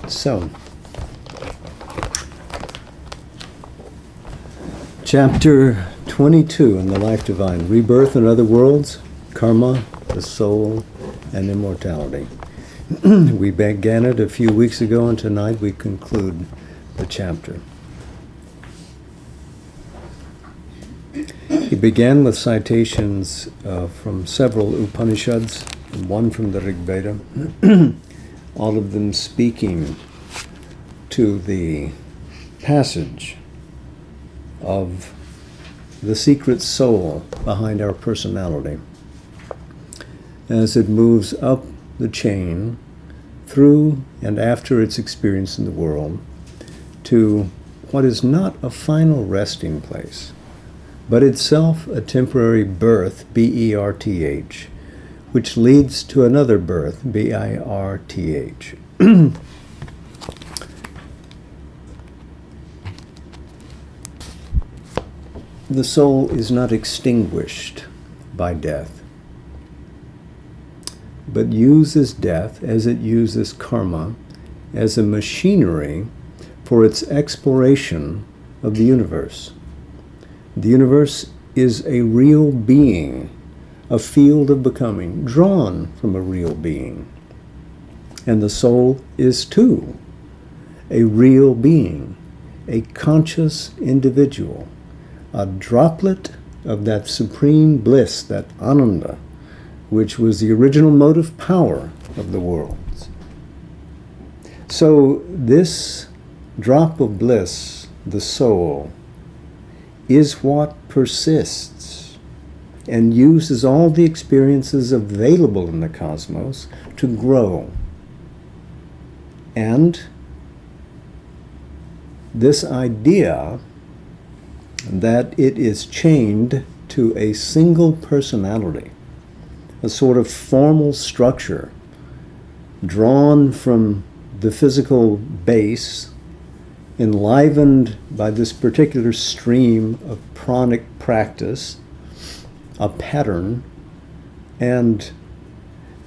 So, chapter 22 in the Life Divine, Rebirth in Other Worlds, Karma, the Soul, and Immortality. We began it a few weeks ago, and tonight we conclude the chapter. He began with citations from several Upanishads, and one from the Rig Veda, all of them speaking to the passage of the secret soul behind our personality as it moves up the chain through and after its experience in the world to what is not a final resting place, but itself a temporary birth, B-E-R-T-H, which leads to another birth, B-I-R-T-H. The soul is not extinguished by death, but uses death as it uses karma as a machinery for its exploration of the universe. The universe is a real being, a field of becoming, drawn from a real being. And the soul is too a real being, a conscious individual, a droplet of that supreme bliss, that ananda, which was the original motive power of the worlds. So this drop of bliss, the soul, is what persists and uses all the experiences available in the cosmos to grow. And this idea that it is chained to a single personality, a sort of formal structure drawn from the physical base, enlivened by this particular stream of pranic practice, a pattern, and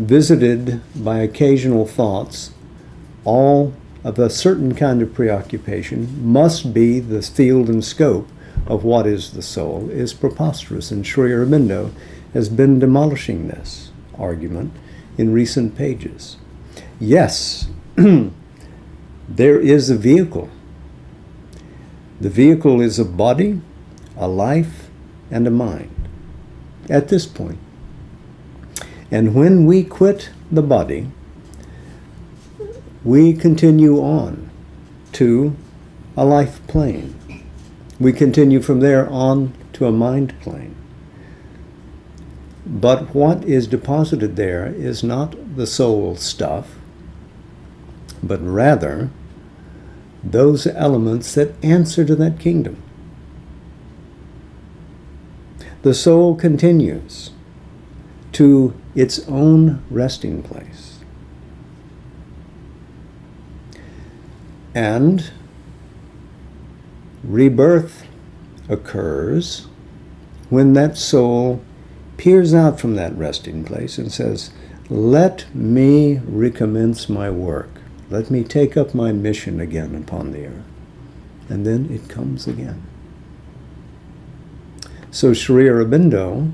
visited by occasional thoughts, all of a certain kind of preoccupation, must be the field and scope of what is the soul, is preposterous. And Sri Aurobindo has been demolishing this argument in recent pages. Yes, there is a vehicle. The vehicle is a body, a life, and a mind at this point. And when we quit the body, we continue on to a life plane. We continue from there on to a mind plane. But what is deposited there is not the soul stuff, but rather those elements that answer to that kingdom. The soul continues to its own resting place. And rebirth occurs when that soul peers out from that resting place and says, "Let me recommence my work. Let me take up my mission again upon the earth." And then it comes again. So Sri Aurobindo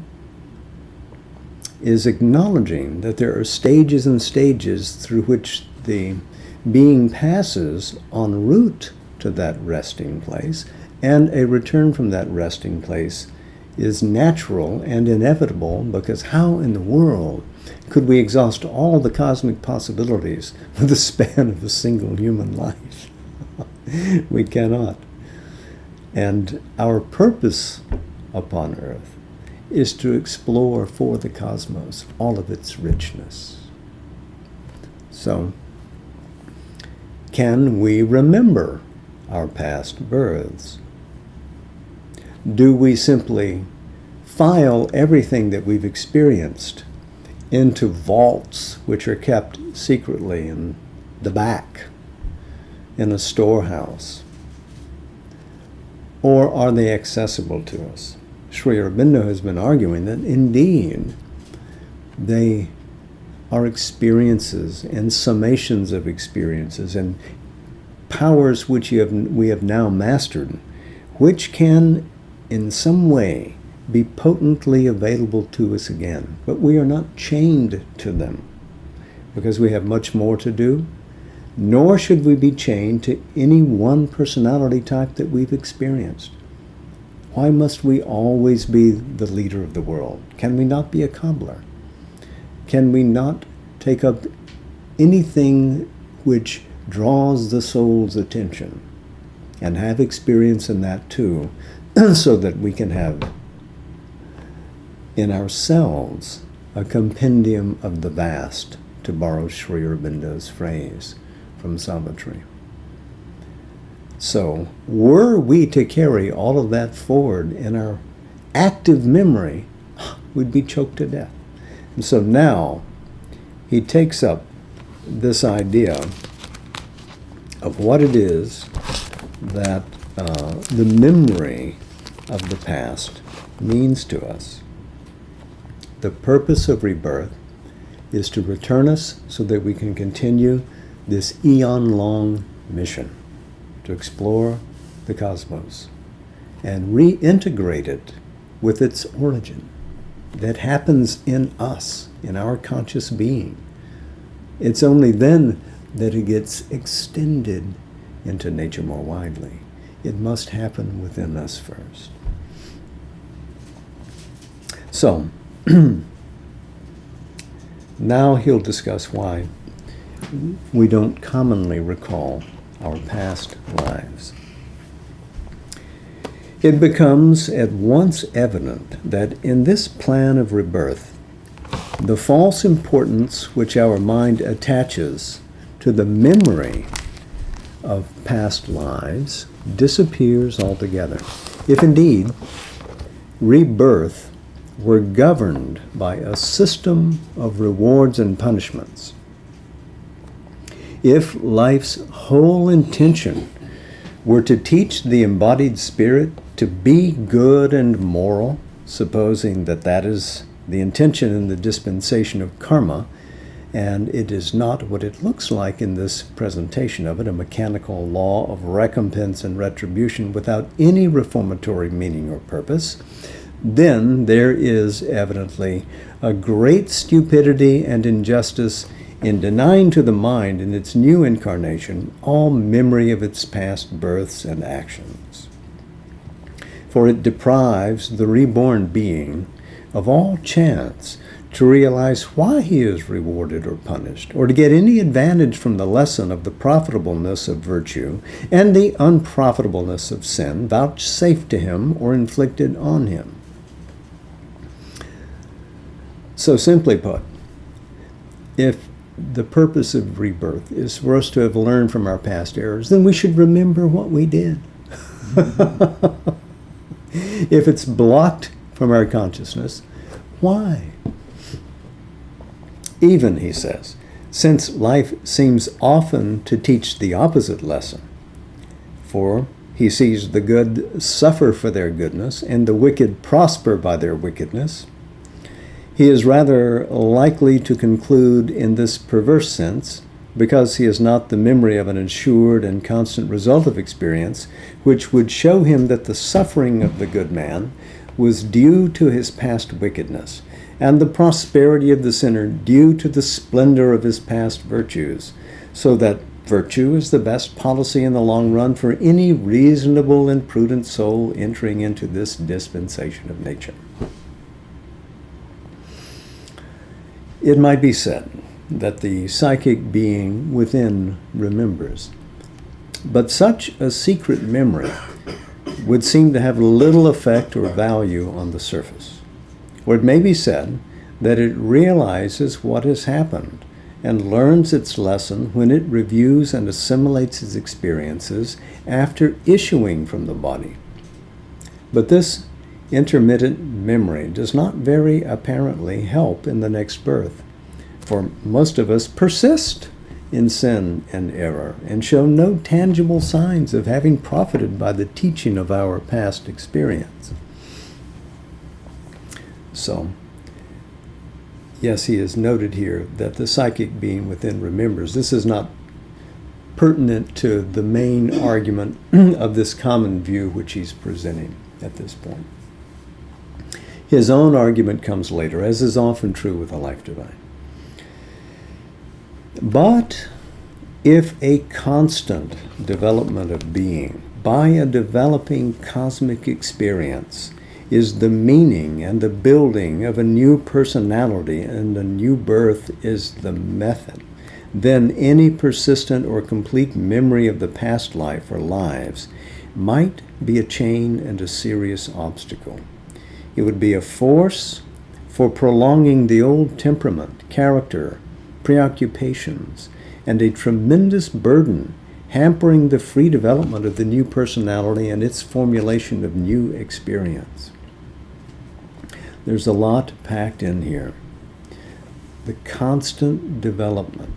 is acknowledging that there are stages and stages through which the being passes en route to that resting place, and a return from that resting place is natural and inevitable, because how in the world could we exhaust all the cosmic possibilities with the span of a single human life? We cannot. And our purpose upon earth is to explore for the cosmos all of its richness. So, can we remember our past births? Do we simply file everything that we've experienced into vaults which are kept secretly in the back in a storehouse? Or are they accessible to us? Sri Aurobindo has been arguing that indeed they are experiences and summations of experiences and powers which we have now mastered, which can in some way be potently available to us again. But we are not chained to them because we have much more to do, nor should we be chained to any one personality type that we've experienced. Why must we always be the leader of the world? Can we not be a cobbler? Can we not take up anything which draws the soul's attention and have experience in that too, so that we can have in ourselves a compendium of the vast, to borrow Sri Aurobindo's phrase from Savitri. So, were we to carry all of that forward in our active memory, we'd be choked to death. And so now, he takes up this idea of what it is that the memory of the past means to us. The purpose of rebirth is to return us so that we can continue this eon-long mission to explore the cosmos and reintegrate it with its origin that happens in us, in our conscious being. It's only then that it gets extended into nature more widely. It must happen within us first. So, now he'll discuss why we don't commonly recall our past lives. It becomes at once evident that in this plan of rebirth, the false importance which our mind attaches to the memory of past lives disappears altogether. If indeed rebirth were governed by a system of rewards and punishments, if life's whole intention were to teach the embodied spirit to be good and moral, supposing that that is the intention in the dispensation of karma, and it is not what it looks like in this presentation of it, a mechanical law of recompense and retribution without any reformatory meaning or purpose, then there is evidently a great stupidity and injustice in denying to the mind in its new incarnation all memory of its past births and actions. For it deprives the reborn being of all chance to realize why he is rewarded or punished, or to get any advantage from the lesson of the profitableness of virtue and the unprofitableness of sin vouchsafed to him or inflicted on him. So simply put, if the purpose of rebirth is for us to have learned from our past errors, then we should remember what we did. If it's blocked from our consciousness, why? Even, he says, since life seems often to teach the opposite lesson, for he sees the good suffer for their goodness and the wicked prosper by their wickedness, he is rather likely to conclude in this perverse sense, because he has not the memory of an assured and constant result of experience, which would show him that the suffering of the good man was due to his past wickedness, and the prosperity of the sinner due to the splendor of his past virtues, so that virtue is the best policy in the long run for any reasonable and prudent soul entering into this dispensation of nature. It might be said that the psychic being within remembers, but such a secret memory would seem to have little effect or value on the surface. Or it may be said that it realizes what has happened and learns its lesson when it reviews and assimilates its experiences after issuing from the body. But this intermittent memory does not very apparently help in the next birth, for most of us persist in sin and error and show no tangible signs of having profited by the teaching of our past experience. So, yes, he has noted here that the psychic being within remembers. This is not pertinent to the main argument of this common view which he's presenting at this point. His own argument comes later, as is often true with the life divine. But if a constant development of being by a developing cosmic experience is the meaning and the building of a new personality, and a new birth is the method, then any persistent or complete memory of the past life or lives might be a chain and a serious obstacle. It would be a force for prolonging the old temperament, character, preoccupations, and a tremendous burden hampering the free development of the new personality and its formulation of new experience. There's a lot packed in here. The constant development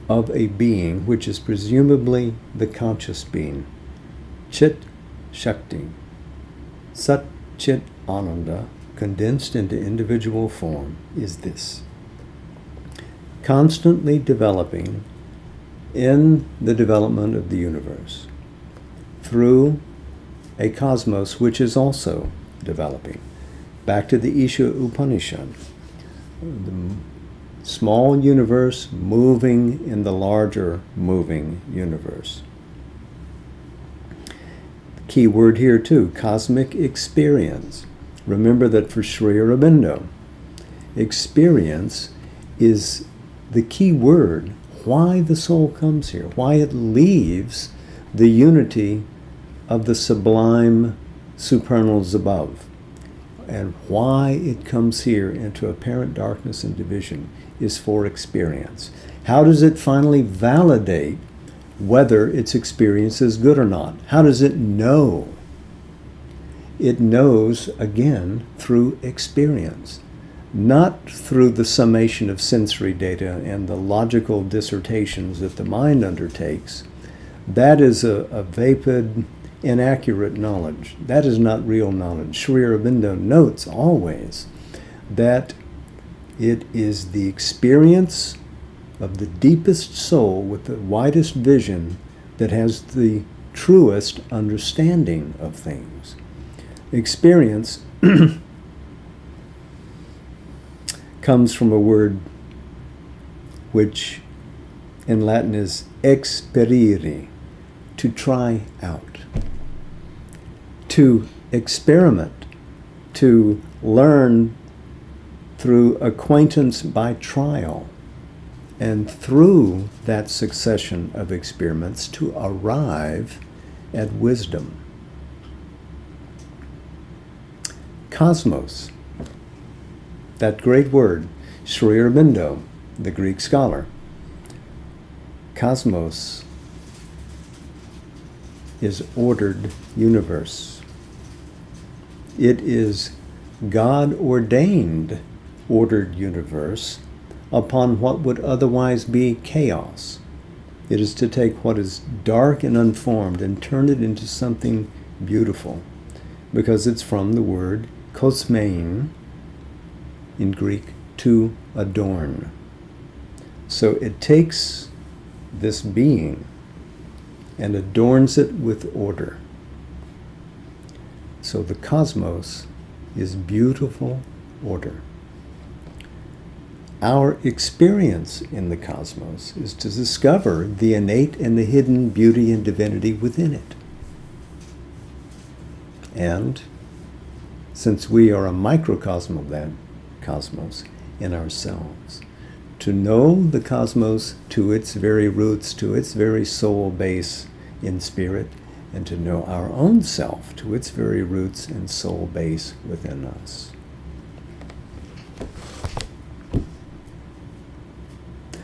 of a being which is presumably the conscious being, Chit Shakti, Sat Chit Ananda, condensed into individual form, is this: constantly developing in the development of the universe through a cosmos which is also developing. Back to the Isha Upanishad, the small universe moving in the larger moving universe. Key word here too, cosmic experience. Remember that for Sri Aurobindo, experience is the key word, why the soul comes here, why it leaves the unity of the sublime supernals above, and why it comes here into apparent darkness and division is for experience. How does it finally validate whether its experience is good or not? How does it know? It knows, again, through experience, not through the summation of sensory data and the logical dissertations that the mind undertakes. That is a vapid, inaccurate knowledge. That is not real knowledge. Sri Aurobindo notes always that it is the experience of the deepest soul with the widest vision that has the truest understanding of things. Experience comes from a word which in Latin is experire, to try out, to experiment, to learn through acquaintance by trial, and through that succession of experiments to arrive at wisdom. Cosmos, that great word, Sri Aurobindo, the Greek scholar. Cosmos is ordered universe. It is God-ordained ordered universe upon what would otherwise be chaos. It is to take what is dark and unformed and turn it into something beautiful, because it's from the word kosmein in Greek, to adorn. So it takes this being and adorns it with order. So the cosmos is beautiful order. Our experience in the cosmos is to discover the innate and the hidden beauty and divinity within it. And since we are a microcosm of that cosmos in ourselves, to know the cosmos to its very roots, to its very soul base in spirit, and to know our own self to its very roots and soul base within us.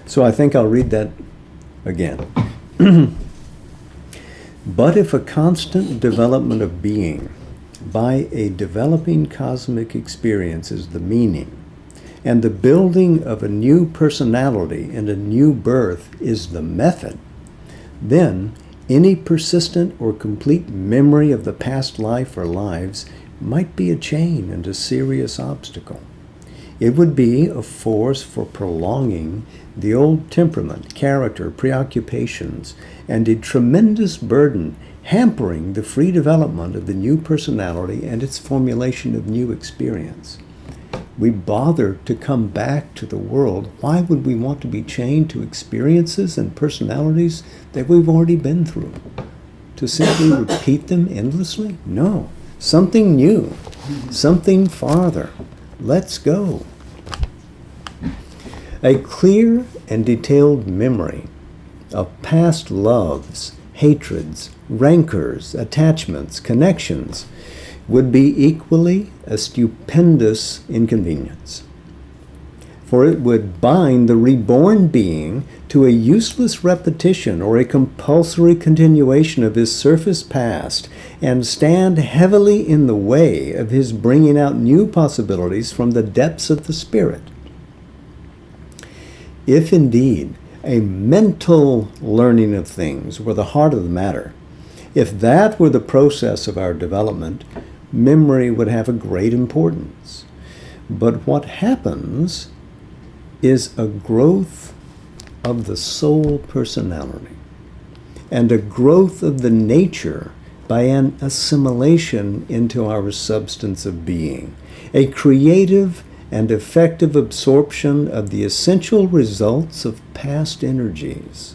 So I think I'll read that again. But if a constant development of being by a developing cosmic experience is the meaning, and the building of a new personality and a new birth is the method, then any persistent or complete memory of the past life or lives might be a chain and a serious obstacle. It would be a force for prolonging the old temperament, character, preoccupations, and a tremendous burden hampering the free development of the new personality and its formulation of new experience. We bother to come back to the world. Why would we want to be chained to experiences and personalities that we've already been through? To simply repeat them endlessly? No. Something new. Something farther. Let's go. A clear and detailed memory of past loves, hatreds, rancors, attachments, connections would be equally a stupendous inconvenience. For it would bind the reborn being to a useless repetition or a compulsory continuation of his surface past and stand heavily in the way of his bringing out new possibilities from the depths of the spirit. If indeed a mental learning of things were the heart of the matter, if that were the process of our development, memory would have a great importance. But what happens is a growth of the soul personality and a growth of the nature by an assimilation into our substance of being, a creative and effective absorption of the essential results of past energies.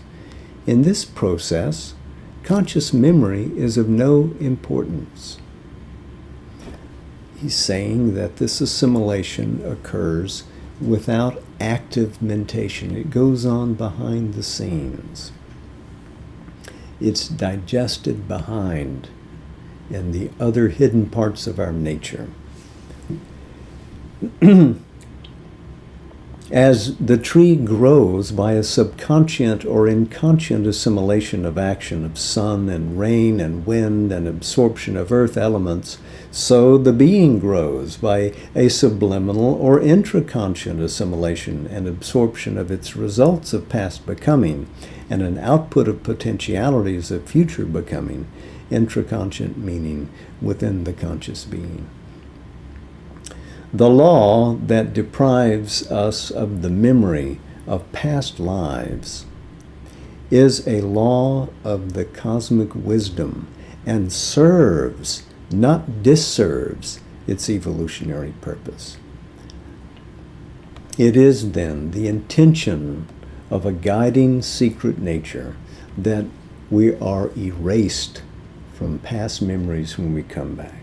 In this process, conscious memory is of no importance. He's saying that this assimilation occurs without active mentation. It goes on behind the scenes. It's digested behind in the other hidden parts of our nature. As the tree grows by a subconscient or inconscient assimilation of action of sun and rain and wind and absorption of earth elements, so the being grows by a subliminal or intraconscient assimilation and absorption of its results of past becoming and an output of potentialities of future becoming, intraconscient meaning within the conscious being. The law that deprives us of the memory of past lives is a law of the cosmic wisdom and serves, not disserves, its evolutionary purpose. It is then the intention of a guiding secret nature that we are erased from past memories when we come back.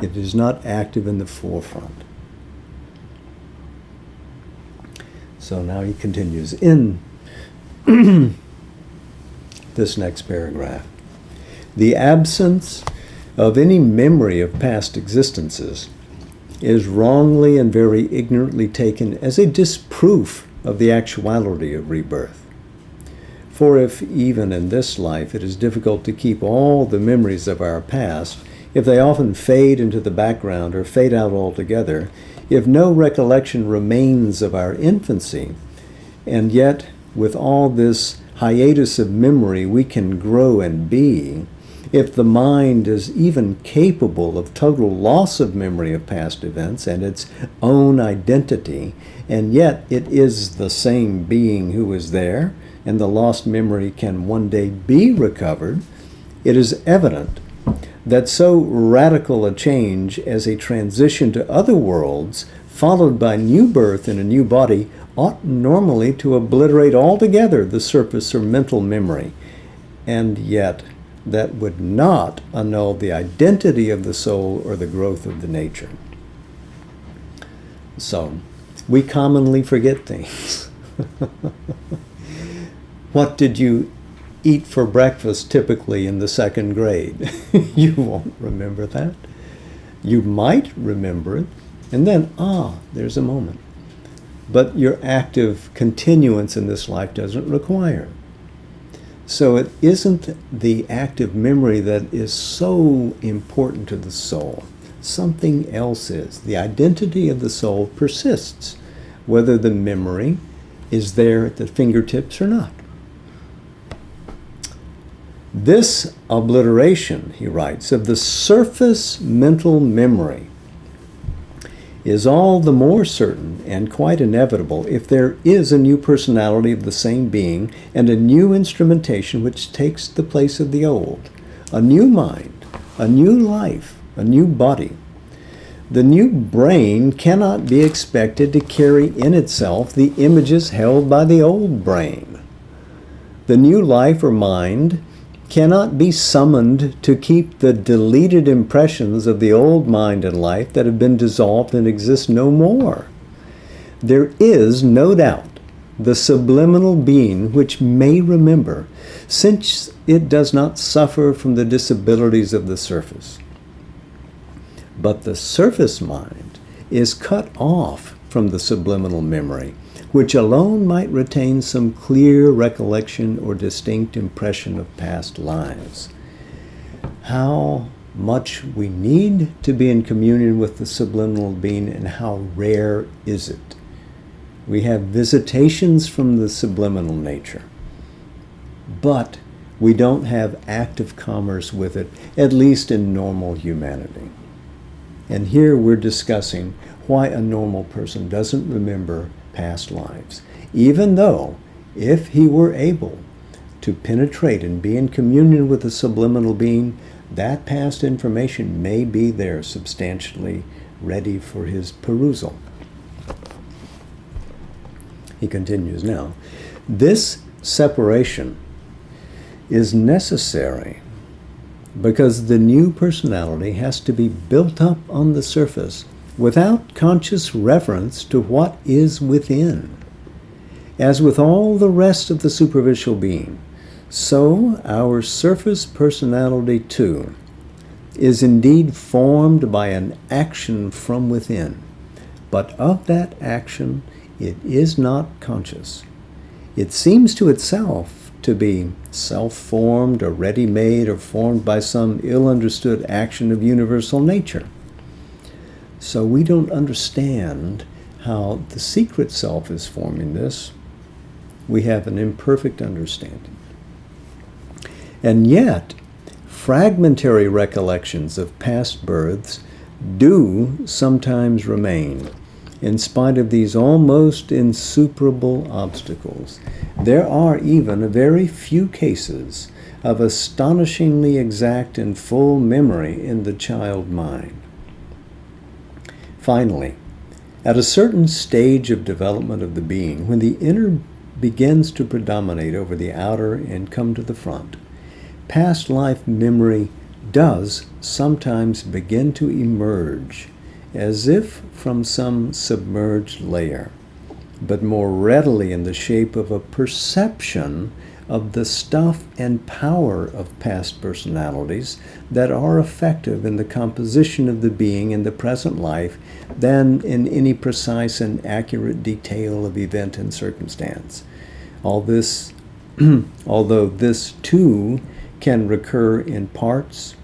It is not active in the forefront. So now he continues in this next paragraph. The absence of any memory of past existences is wrongly and very ignorantly taken as a disproof of the actuality of rebirth. For if even in this life it is difficult to keep all the memories of our past, if they often fade into the background or fade out altogether, if no recollection remains of our infancy, and yet with all this hiatus of memory we can grow and be, if the mind is even capable of total loss of memory of past events and its own identity, and yet it is the same being who is there, and the lost memory can one day be recovered, it is evident that so radical a change as a transition to other worlds, followed by new birth in a new body, ought normally to obliterate altogether the surface or mental memory, and yet that would not annul the identity of the soul or the growth of the nature. So, we commonly forget things. What did you eat for breakfast typically in the second grade? You won't remember that. You might remember it, and then, there's a moment. But your active continuance in this life doesn't require. So it isn't the active memory that is so important to the soul. Something else is. The identity of the soul persists, whether the memory is there at the fingertips or not. This obliteration, he writes, of the surface mental memory is all the more certain and quite inevitable if there is a new personality of the same being and a new instrumentation which takes the place of the old, a new mind, a new life, a new body. The new brain cannot be expected to carry in itself the images held by the old brain. The new life or mind cannot be summoned to keep the deleted impressions of the old mind and life that have been dissolved and exist no more. There is, no doubt, the subliminal being which may remember, since it does not suffer from the disabilities of the surface. But the surface mind is cut off from the subliminal memory, which alone might retain some clear recollection or distinct impression of past lives. How much we need to be in communion with the subliminal being, and how rare is it? We have visitations from the subliminal nature, but we don't have active commerce with it, at least in normal humanity. And here we're discussing why a normal person doesn't remember past lives, even though if he were able to penetrate and be in communion with the subliminal being, that past information may be there substantially ready for his perusal. He continues now, this separation is necessary because the new personality has to be built up on the surface without conscious reference to what is within. As with all the rest of the superficial being, so our surface personality too is indeed formed by an action from within, but of that action it is not conscious. It seems to itself to be self-formed or ready-made or formed by some ill-understood action of universal nature. So we don't understand how the secret self is forming this. We have an imperfect understanding. And yet, fragmentary recollections of past births do sometimes remain, in spite of these almost insuperable obstacles. There are even a very few cases of astonishingly exact and full memory in the child mind. Finally, at a certain stage of development of the being, when the inner begins to predominate over the outer and come to the front, past life memory does sometimes begin to emerge, as if from some submerged layer, but more readily in the shape of a perception of the stuff and power of past personalities that are effective in the composition of the being in the present life than in any precise and accurate detail of event and circumstance. All this, although this too can recur in parts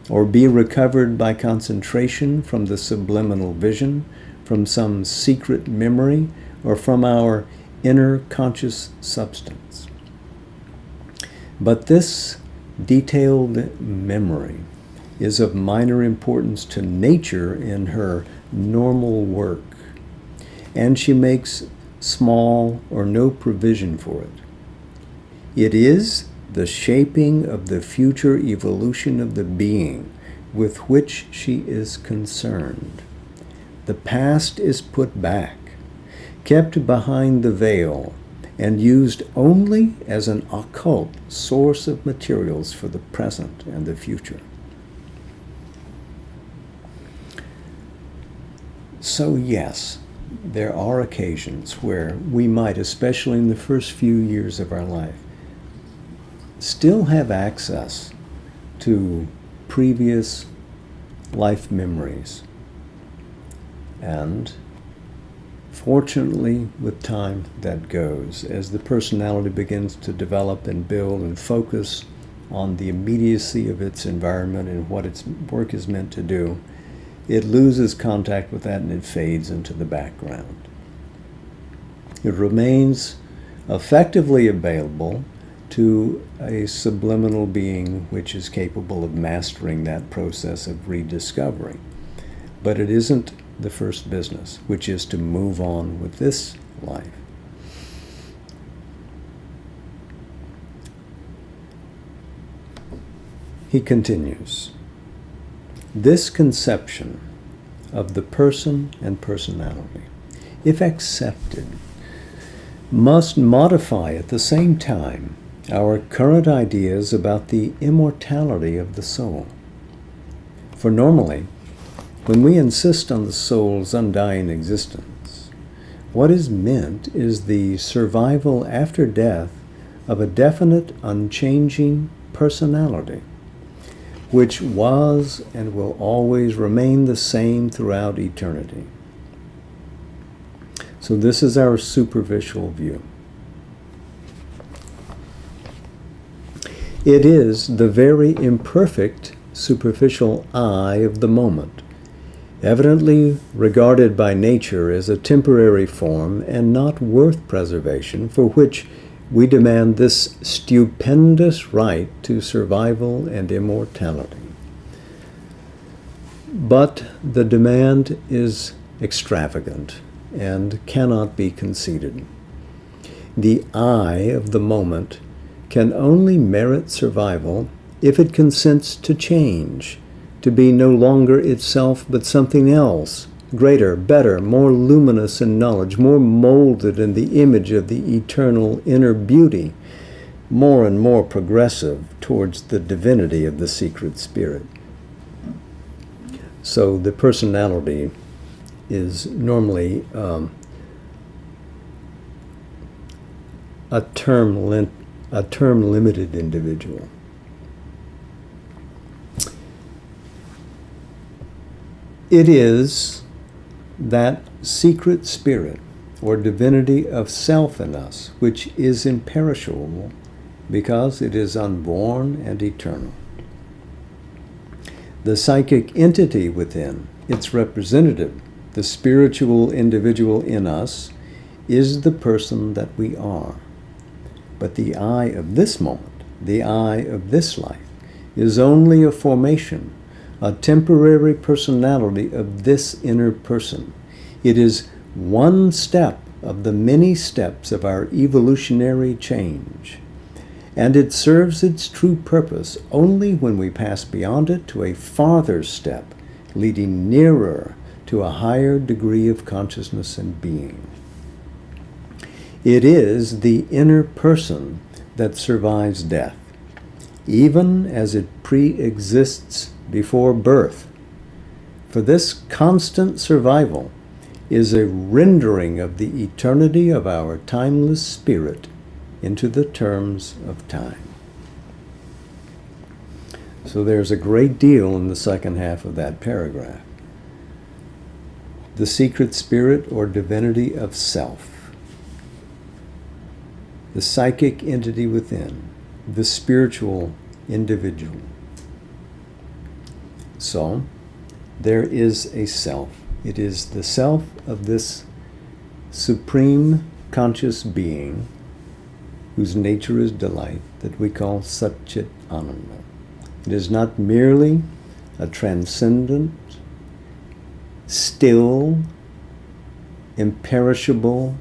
or be recovered by concentration from the subliminal vision, from some secret memory, or from our inner conscious substance. But this detailed memory is of minor importance to nature in her normal work, and she makes small or no provision for it. It is the shaping of the future evolution of the being with which she is concerned. The past is put back, kept behind the veil, and used only as an occult source of materials for the present and the future. So yes, there are occasions where we might, especially in the first few years of our life, still have access to previous life memories. And fortunately, with time, that goes. As the personality begins to develop and build and focus on the immediacy of its environment and what its work is meant to do, it loses contact with that and it fades into the background. It remains effectively available to a subliminal being which is capable of mastering that process of rediscovery. But it isn't the first business, which is to move on with this life. He continues, this conception of the person and personality, if accepted, must modify at the same time our current ideas about the immortality of the soul. For normally, when we insist on the soul's undying existence, what is meant is the survival after death of a definite, unchanging personality, which was and will always remain the same throughout eternity. So this is our superficial view. It is the very imperfect superficial I of the moment, evidently regarded by nature as a temporary form and not worth preservation, for which we demand this stupendous right to survival and immortality. But the demand is extravagant and cannot be conceded. The I of the moment can only merit survival if it consents to change, to be no longer itself but something else, greater, better, more luminous in knowledge, more molded in the image of the eternal inner beauty, more and more progressive towards the divinity of the secret spirit. So the personality is normally a term-limited individual. It is that secret spirit or divinity of self in us which is imperishable because it is unborn and eternal. The psychic entity within, its representative, the spiritual individual in us, is the person that we are. But the I of this moment, the I of this life, is only a formation, a temporary personality of this inner person. It is one step of the many steps of our evolutionary change, and it serves its true purpose only when we pass beyond it to a farther step, leading nearer to a higher degree of consciousness and being. It is the inner person that survives death, even as it pre-exists before birth. For this constant survival is a rendering of the eternity of our timeless spirit into the terms of time. So there's a great deal in the second half of that paragraph. The secret spirit or divinity of self, the psychic entity within, the spiritual individual. So, there is a self. It is the self of this supreme conscious being whose nature is delight that we call Satchit Ananda. It is not merely a transcendent, still, imperishable,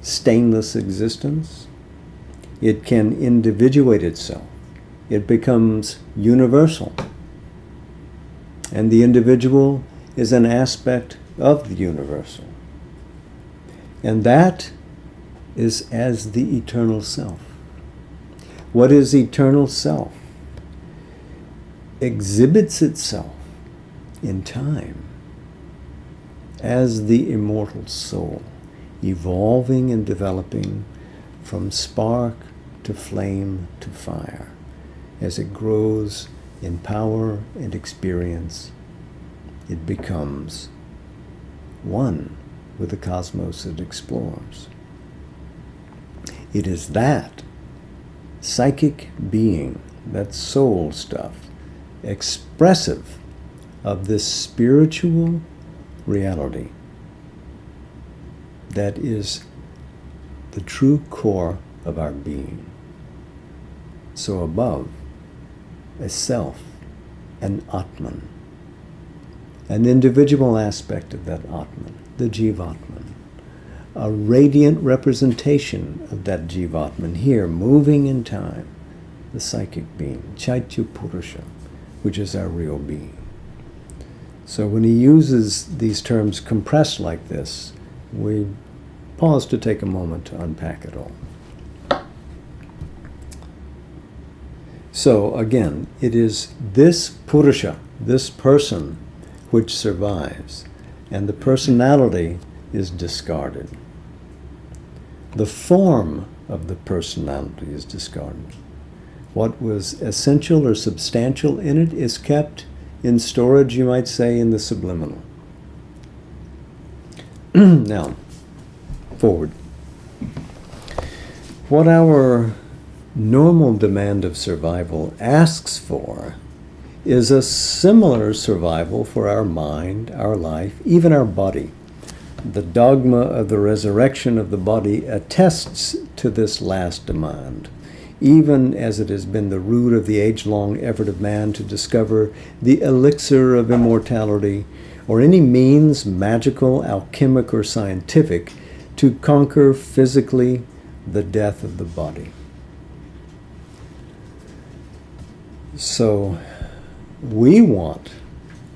stainless existence. It can individuate itself. It becomes universal. And the individual is an aspect of the universal. And that is as the eternal self. What is eternal self? Exhibits itself in time as the immortal soul, evolving and developing from spark to flame to fire, as it grows in power and experience. It becomes one with the cosmos it explores. It is that psychic being, that soul stuff, expressive of this spiritual reality that is the true core of our being. So above, a self, an Atman, an individual aspect of that Atman, the Jivatman, a radiant representation of that Jivatman here, moving in time, the psychic being, Chaitya Purusha, which is our real being. So when he uses these terms compressed like this, we pause to take a moment to unpack it all. So again, it is this Purusha, this person, which survives, and the personality is discarded. The form of the personality is discarded. What was essential or substantial in it is kept in storage, you might say, in the subliminal. Now, forward. What our normal demand of survival asks for is a similar survival for our mind, our life, even our body. The dogma of the resurrection of the body attests to this last demand, even as it has been the root of the age-long effort of man to discover the elixir of immortality, or any means, magical, alchemic, or scientific, to conquer physically the death of the body. So we want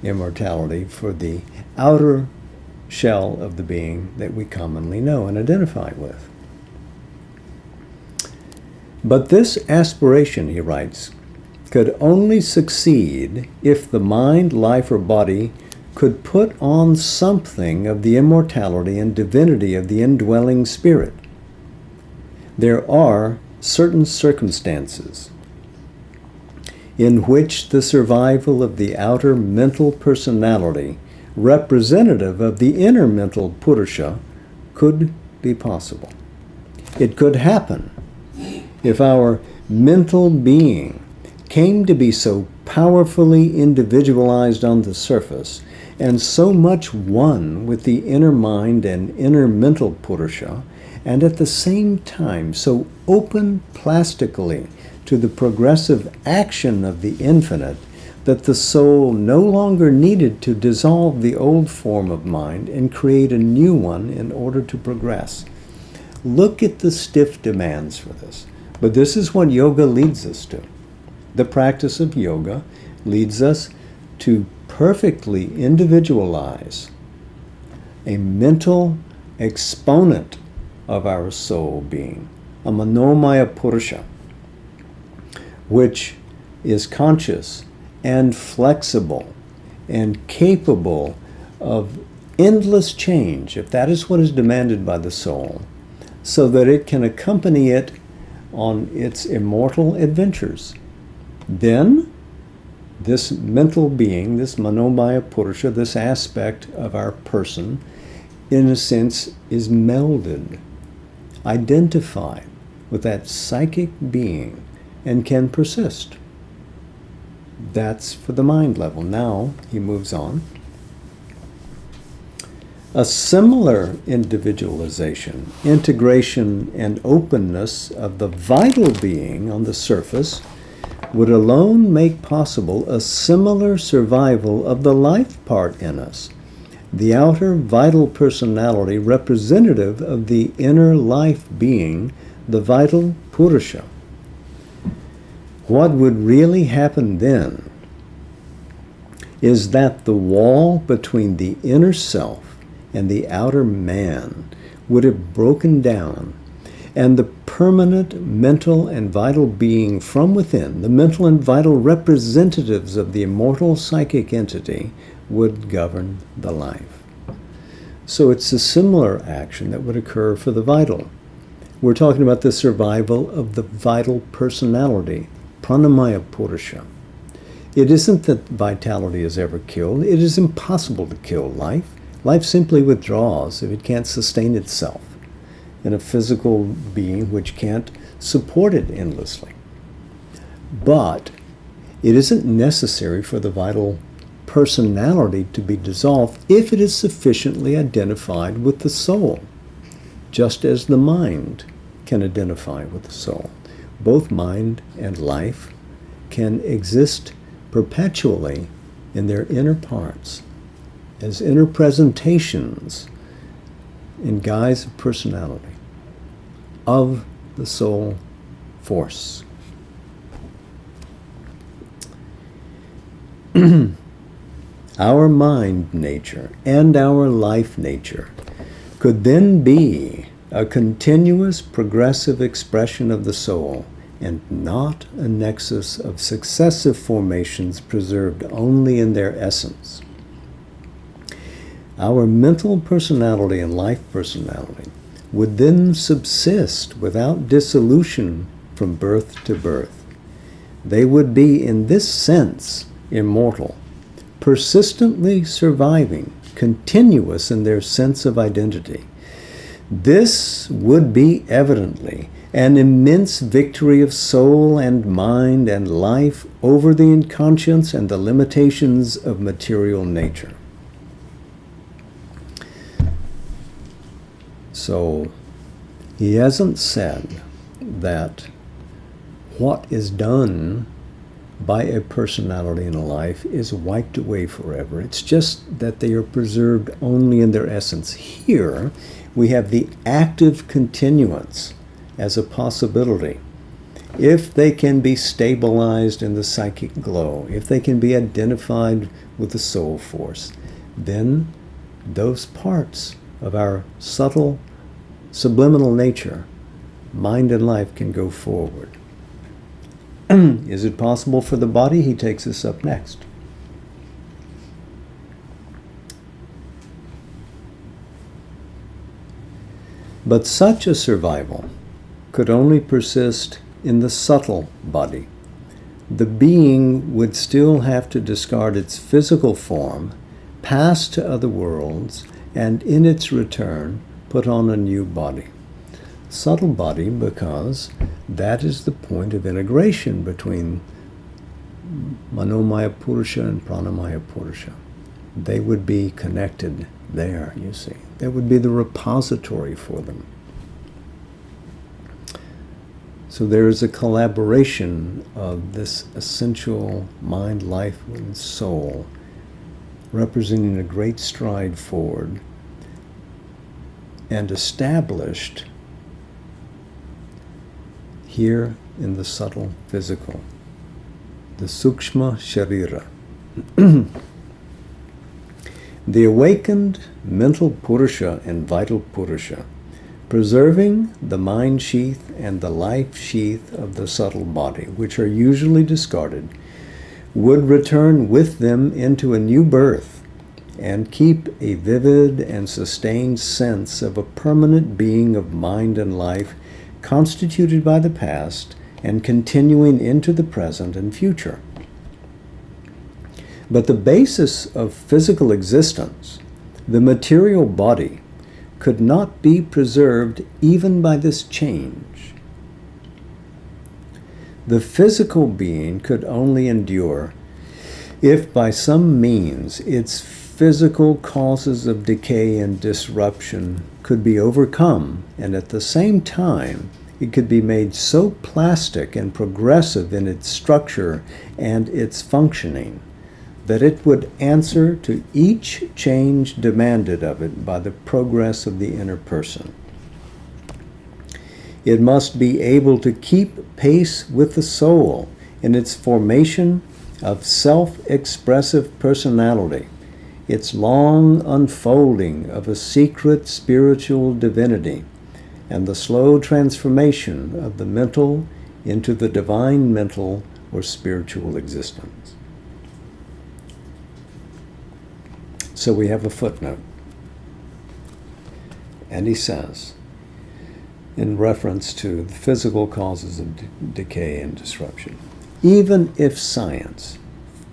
immortality for the outer shell of the being that we commonly know and identify with. But this aspiration, he writes, could only succeed if the mind, life, or body could put on something of the immortality and divinity of the indwelling spirit. There are certain circumstances in which the survival of the outer mental personality, representative of the inner mental Purusha, could be possible. It could happen if our mental being came to be so powerfully individualized on the surface and so much one with the inner mind and inner mental Purusha, and at the same time so open plastically to the progressive action of the infinite that the soul no longer needed to dissolve the old form of mind and create a new one in order to progress. Look at the stiff demands for this. But this is what yoga leads us to. The practice of yoga leads us to perfectly individualize a mental exponent of our soul being, a manomaya Purusha, which is conscious and flexible and capable of endless change, if that is what is demanded by the soul, so that it can accompany it on its immortal adventures. Then, this mental being, this manomaya Purusha, this aspect of our person, in a sense, is melded, identified with that psychic being, and can persist. That's for the mind level. Now, he moves on. A similar individualization, integration, and openness of the vital being on the surface would alone make possible a similar survival of the life part in us, the outer vital personality representative of the inner life being, the vital Purusha. What would really happen then is that the wall between the inner self and the outer man would have broken down, and the permanent mental and vital being from within, the mental and vital representatives of the immortal psychic entity, would govern the life. So it's a similar action that would occur for the vital. We're talking about the survival of the vital personality, pranamaya Purusha. It isn't that vitality is ever killed. It is impossible to kill life. Life simply withdraws if it can't sustain itself in a physical being which can't support it endlessly. But it isn't necessary for the vital personality to be dissolved if it is sufficiently identified with the soul, just as the mind can identify with the soul. both mind and life, can exist perpetually in their inner parts as inner presentations in guise of personality of the soul force. Our mind nature and our life nature could then be a continuous progressive expression of the soul and not a nexus of successive formations preserved only in their essence. Our mental personality and life personality would then subsist without dissolution from birth to birth. They would be, in this sense, immortal, persistently surviving, continuous in their sense of identity. This would be evidently an immense victory of soul and mind and life over the inconscience and the limitations of material nature. So, he hasn't said that what is done by a personality in a life is wiped away forever. It's just that they are preserved only in their essence. Here, we have the active continuance as a possibility. If they can be stabilized in the psychic glow, if they can be identified with the soul force, then those parts of our subtle, subliminal nature, mind and life, can go forward. Is it possible for the body? He takes us up next. But such a survival could only persist in the subtle body. The being would still have to discard its physical form, pass to other worlds, and in its return put on a new body. Subtle body, because that is the point of integration between Manomaya Purusha and Pranamaya Purusha. They would be connected there, you see. That would be the repository for them. So there is a collaboration of this essential mind, life, and soul, representing a great stride forward and established here in the subtle physical, the Sukshma Sharira. The awakened mental Purusha and vital Purusha, preserving the mind sheath and the life sheath of the subtle body, which are usually discarded, would return with them into a new birth and keep a vivid and sustained sense of a permanent being of mind and life, constituted by the past and continuing into the present and future. But the basis of physical existence, the material body, could not be preserved even by this change. The physical being could only endure if by some means its physical causes of decay and disruption could be overcome, and at the same time it could be made so plastic and progressive in its structure and its functioning that it would answer to each change demanded of it by the progress of the inner person. It must be able to keep pace with the soul in its formation of self-expressive personality, its long unfolding of a secret spiritual divinity, and the slow transformation of the mental into the divine mental or spiritual existence. So we have a footnote. And he says, in reference to the physical causes of decay and disruption, even if science,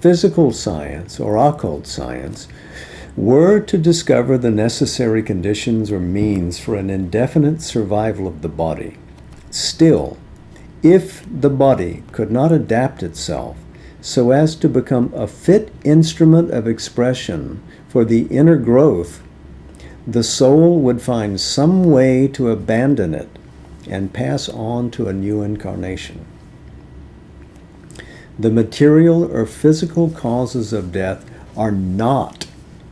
physical science or occult science, were to discover the necessary conditions or means for an indefinite survival of the body, still, if the body could not adapt itself so as to become a fit instrument of expression for the inner growth, the soul would find some way to abandon it and pass on to a new incarnation. The material or physical causes of death are not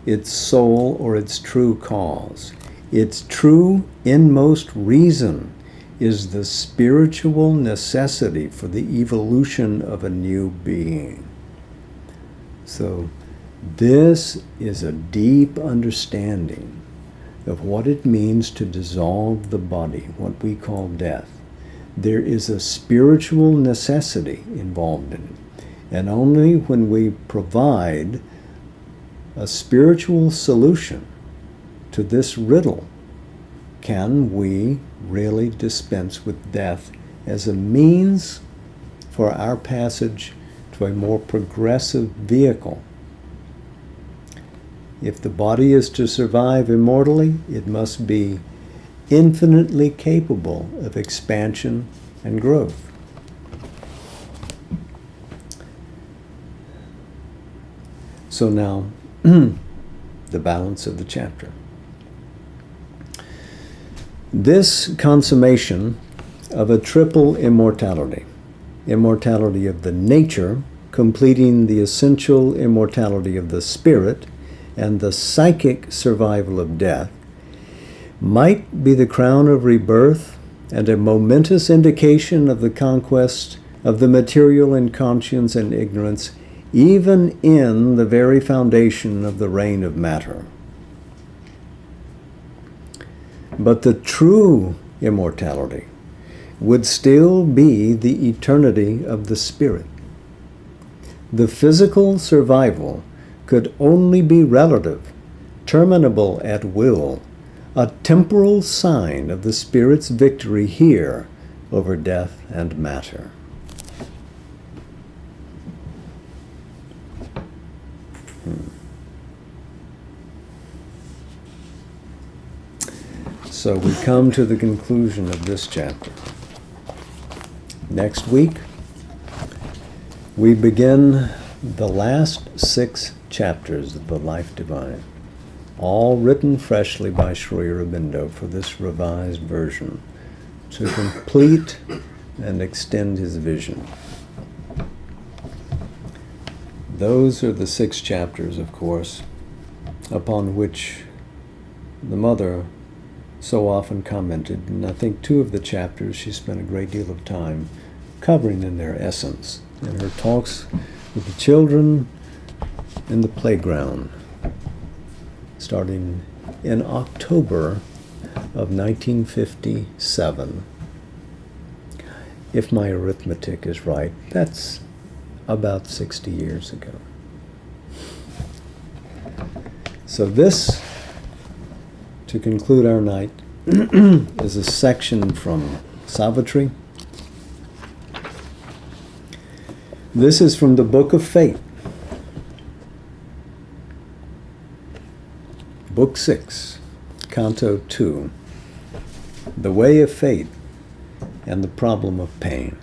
its sole or its true cause. Its true inmost reason is the spiritual necessity for the evolution of a new being. So this is a deep understanding of what it means to dissolve the body, what we call death. There is a spiritual necessity involved in it. And only when we provide a spiritual solution to this riddle can we really dispense with death as a means for our passage to a more progressive vehicle. If the body is to survive immortally, it must be infinitely capable of expansion and growth. So now, the balance of the chapter. This consummation of a triple immortality, immortality of the nature, completing the essential immortality of the spirit, and the psychic survival of death, might be the crown of rebirth and a momentous indication of the conquest of the material in conscience and ignorance, even in the very foundation of the reign of matter. But the true immortality would still be the eternity of the spirit. The physical survival could only be relative, terminable at will, a temporal sign of the spirit's victory here over death and matter. So we come to the conclusion of this chapter. Next week, we begin the last 6 chapters of the Life Divine, all written freshly by Sri Aurobindo for this revised version, to complete and extend his vision. Those are the 6 chapters, of course, upon which the mother so often commented, and I think 2 of the chapters she spent a great deal of time covering in their essence in her talks with the children in the playground, starting in October of 1957. If my arithmetic is right, that's about 60 years ago. So this, to conclude our night, is a section from Savitri. This is from the Book of Fate, Book 6, Canto 2, The Way of Fate and the Problem of Pain.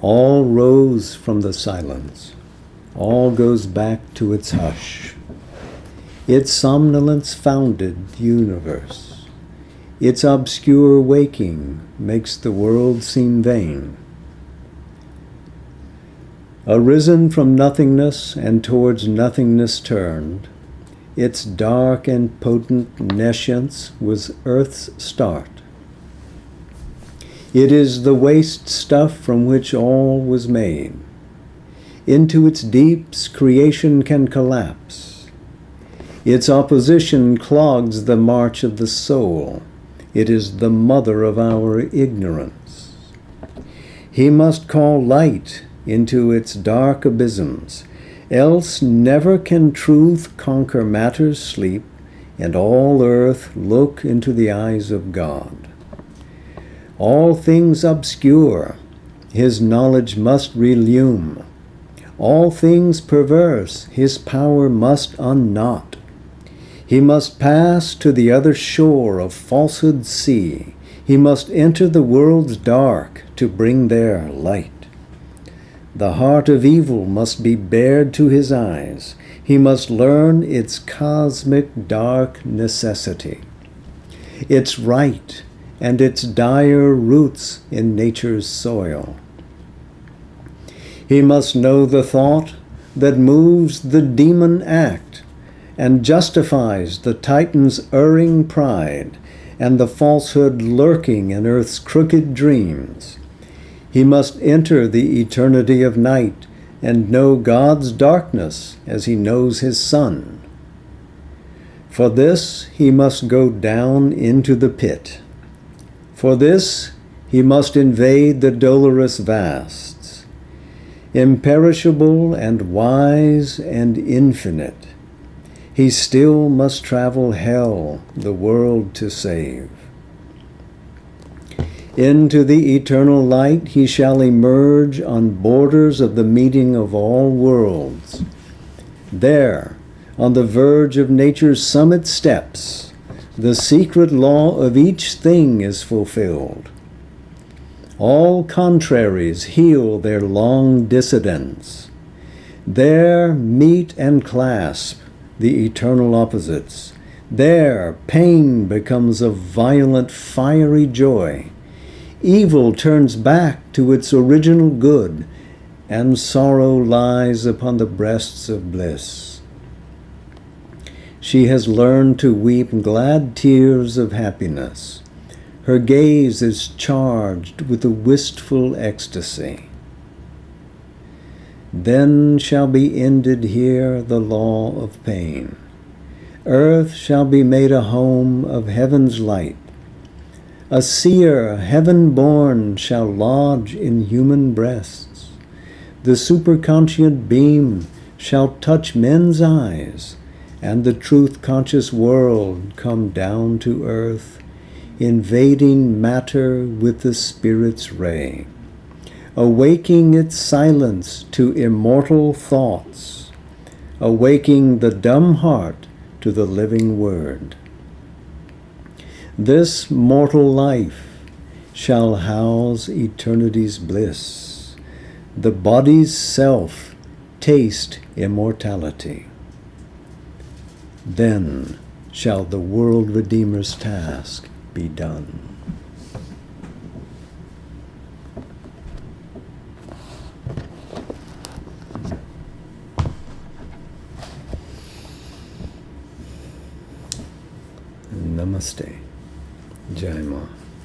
All rose from the silence, all goes back to its hush. Its somnolence founded the universe. Its obscure waking makes the world seem vain. Arisen from nothingness and towards nothingness turned, its dark and potent nescience was earth's start. It is the waste stuff from which all was made. Into its deeps creation can collapse. Its opposition clogs the march of the soul. It is the mother of our ignorance. He must call light into its dark abysms, else never can truth conquer matter's sleep, and all earth look into the eyes of God. All things obscure, his knowledge must relume. All things perverse, his power must unknot. He must pass to the other shore of falsehood's sea. He must enter the world's dark to bring there light. The heart of evil must be bared to his eyes. He must learn its cosmic dark necessity, its right and its dire roots in nature's soil. He must know the thought that moves the demon act and justifies the titan's erring pride and the falsehood lurking in earth's crooked dreams. He must enter the eternity of night and know God's darkness as he knows his sun. For this he must go down into the pit. For this he must invade the dolorous vasts. Imperishable and wise and infinite, he still must travel hell, the world to save. Into the eternal light he shall emerge on borders of the meeting of all worlds. There, on the verge of nature's summit steps, the secret law of each thing is fulfilled. All contraries heal their long dissidence. There meet and clasp the eternal opposites. There pain becomes a violent, fiery joy. Evil turns back to its original good, and sorrow lies upon the breasts of bliss. She has learned to weep glad tears of happiness. Her gaze is charged with a wistful ecstasy. Then shall be ended here the law of pain. Earth shall be made a home of heaven's light. A seer, heaven-born, shall lodge in human breasts. The superconscient beam shall touch men's eyes, and the truth-conscious world come down to earth, invading matter with the Spirit's ray, awaking its silence to immortal thoughts, awaking the dumb heart to the living word. This mortal life shall house eternity's bliss, the body's self taste immortality. Then shall the world Redeemer's task be done. Namaste. Jai Ma.